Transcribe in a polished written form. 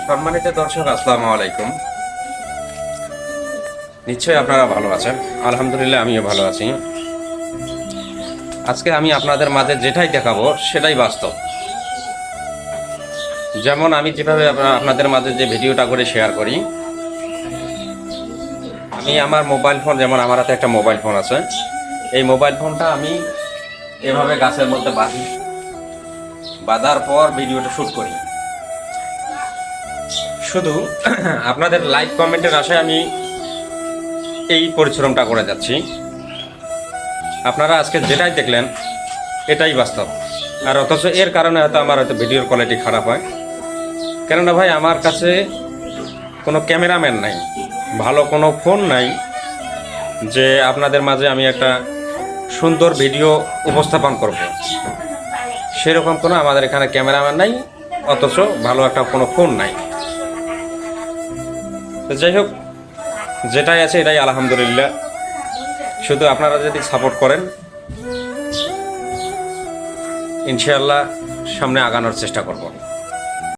সম্মানিত দর্শক, আসসালামু আলাইকুম। নিশ্চয়ই আপনারা ভালো আছেন। আলহামদুলিল্লাহ, আমিও ভালো আছি। আজকে আমি আপনাদের মাঝে যেটাই দেখাবো সেটাই বাস্তব। যেমন আমি যেভাবে আপনাদের মাঝে যে ভিডিওটা করে শেয়ার করি, আমি আমার মোবাইল ফোন, যেমন আমার হাতে একটা মোবাইল ফোন আছে, এই মোবাইল ফোনটা আমি এভাবে গাছের মধ্যে বাঁধার পর ভিডিওটা শ্যুট করি। শুধু আপনাদের লাইক কমেন্টের আশায় আমি এই পরিশ্রমটা করে যাচ্ছি। আপনারা আজকে যেটাই দেখলেন এটাই বাস্তব। আর অথচ এর কারণে হয়তো আমার হয়তো ভিডিওর কোয়ালিটি খারাপ হয়। কেননা ভাই, আমার কাছে কোনো ক্যামেরাম্যান নাই, ভালো কোনো ফোন নাই যে আপনাদের মাঝে আমি একটা সুন্দর ভিডিও উপস্থাপন করব। সেরকম কোনো আমাদের এখানে ক্যামেরাম্যান নাই, অথচ ভালো একটা কোনো ফোন নাই। তো যাই হোক, যেটাই আছে এটাই আলহামদুলিল্লাহ। শুধু আপনারা যদি সাপোর্ট করেন, ইনশাআল্লাহ সামনে আগানোর চেষ্টা করব।